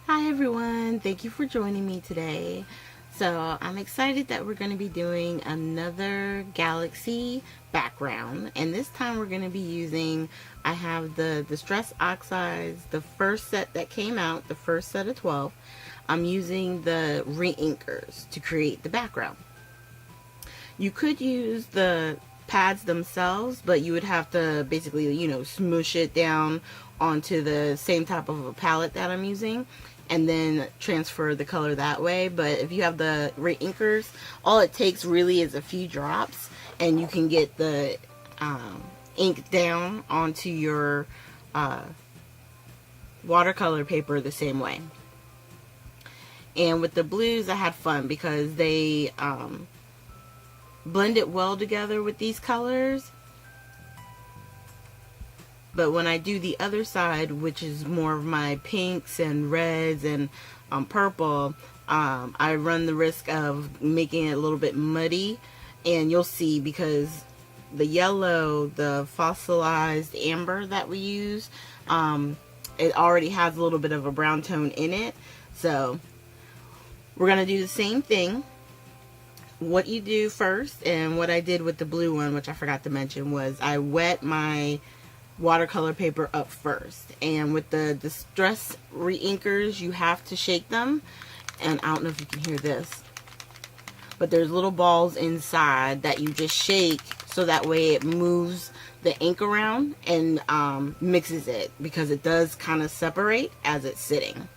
Hi everyone, thank you for joining me today. So I'm excited that we're going to be doing another Galaxy background, and this time we're going to be using, I have the Distress Oxides, the first set that came out, the first set of 12. I'm using the re-inkers to create the background. You could use the pads themselves, but you would have to basically, smoosh it down onto the same type of a palette that I'm using and then transfer the color that way. But if you have the re-inkers, all it takes really is a few drops and you can get the ink down onto your watercolor paper the same way. And with the blues, I had fun because they blend it well together with these colors. But when I do the other side, which is more of my pinks and reds and purple, I run the risk of making it a little bit muddy. And you'll see, because the yellow, the fossilized amber that we use, it already has a little bit of a brown tone in it. So we're going to do the same thing. What you do first, and what I did with the blue one, which I forgot to mention, was I wet my watercolor paper up first. And with the Distress re-inkers, you have to shake them. And I don't know if you can hear this, but there's little balls inside that you just shake so that way it moves the ink around and mixes it, because it does kind of separate as it's sitting.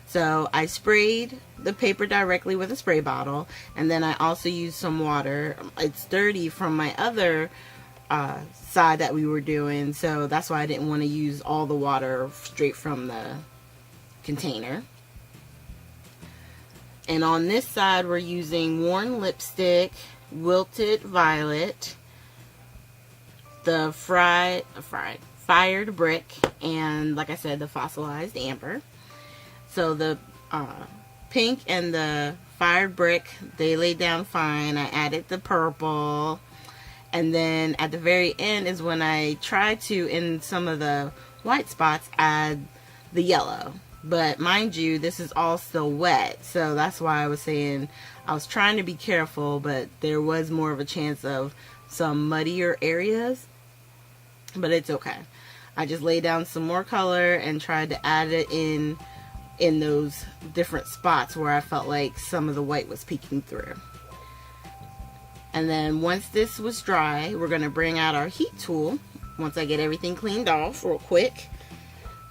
So I sprayed the paper directly with a spray bottle, and then I also used some water. It's dirty from my other side that we were doing, so that's why I didn't want to use all the water straight from the container. And on this side we're using Worn Lipstick, Wilted Violet, the Fired Brick, and like I said, the Fossilized Amber. So the pink and the Fired Brick, they laid down fine. I added the purple. And then at the very end is when I try to, in some of the white spots, add the yellow. But mind you, this is all still wet. So that's why I was saying I was trying to be careful, but there was more of a chance of some muddier areas. But it's okay. I just laid down some more color and tried to add it in those different spots where I felt like some of the white was peeking through. And then once this was dry, we're going to bring out our heat tool. Once I get everything cleaned off real quick,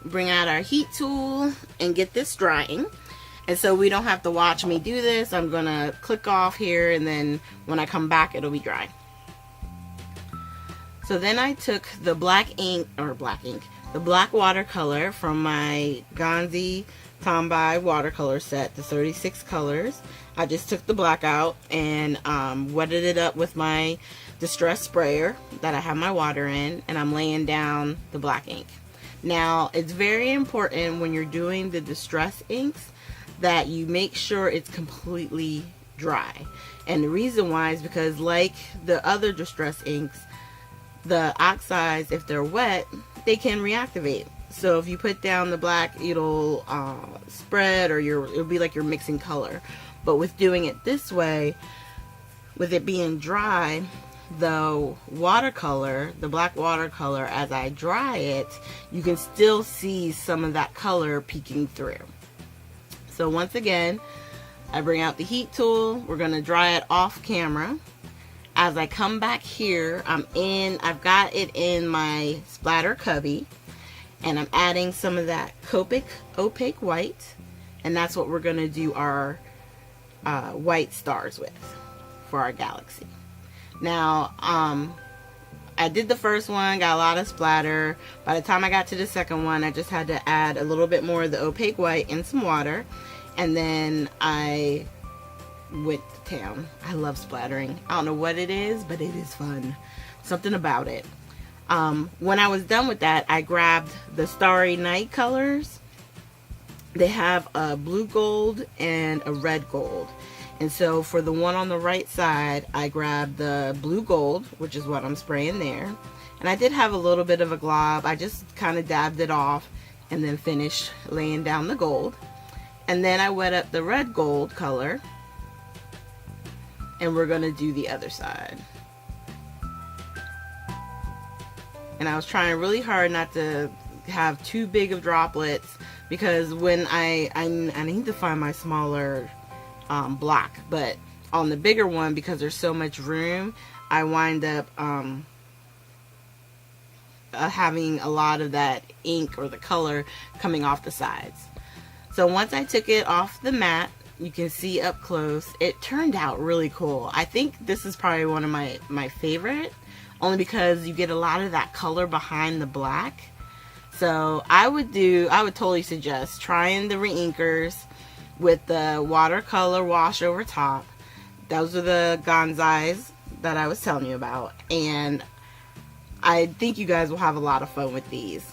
bring out our heat tool and get this drying. And so we don't have to watch me do this. I'm going to click off here, and then when I come back, it'll be dry. So then I took the black watercolor from my Gonzi Tomboy watercolor set, the 36 colors. I just took the black out and wetted it up with my Distress sprayer that I have my water in, and I'm laying down the black ink. Now, it's very important when you're doing the Distress inks that you make sure it's completely dry. And the reason why is because, like the other Distress inks, the oxides, if they're wet, they can reactivate. So if you put down the black, it'll spread, or it'll be like you're mixing color. But with doing it this way, with it being dry, the watercolor, the black watercolor, as I dry it, you can still see some of that color peeking through. So once again, I bring out the heat tool. We're going to dry it off camera. As I come back here, I've got it in my splatter cubby, and I'm adding some of that opaque white, and that's what we're going to do our white stars with for our Galaxy. Now, I did the first one, got a lot of splatter. By the time I got to the second one, I just had to add a little bit more of the opaque white and some water, and then I went to town. I love splattering. I don't know what it is, but it is fun. Something about it. When I was done with that, I grabbed the Starry Night colors. They have a blue gold and a red gold. And so for the one on the right side, I grabbed the blue gold, which is what I'm spraying there. And I did have a little bit of a glob. I just kind of dabbed it off and then finished laying down the gold. And then I wet up the red gold color, and we're going to do the other side. And I was trying really hard not to have too big of droplets, because when I need to find my smaller block, but on the bigger one, because there's so much room, I wind up having a lot of that ink or the color coming off the sides. So once I took it off the mat, you can see up close, it turned out really cool. I think this is probably one of my favorite, only because you get a lot of that color behind the black. So I would totally suggest trying the reinkers with the watercolor wash over top. Those are the Galaxies that I was telling you about, and I think you guys will have a lot of fun with these.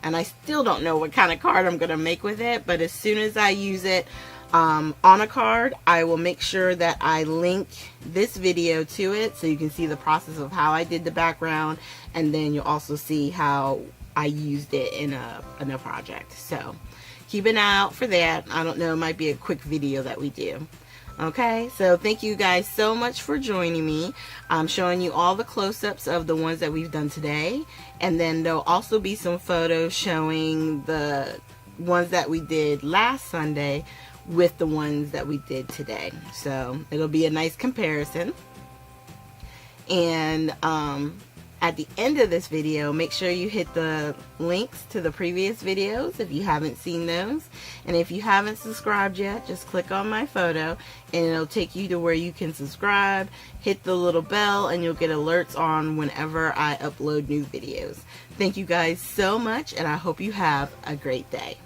And I still don't know what kind of card I'm going to make with it, but as soon as I use it on a card, I will make sure that I link this video to it so you can see the process of how I did the background, and then you'll also see how I used it in a project. So keep an eye out for that. I don't know, it might be a quick video that we do. Okay, so thank you guys so much for joining me. I'm showing you all the close-ups of the ones that we've done today, and then there'll also be some photos showing the ones that we did last Sunday with the ones that we did today. So it'll be a nice comparison. And at the end of this video, make sure you hit the links to the previous videos if you haven't seen those. And if you haven't subscribed yet, just click on my photo and it'll take you to where you can subscribe. Hit the little bell and you'll get alerts on whenever I upload new videos. Thank you guys so much, and I hope you have a great day.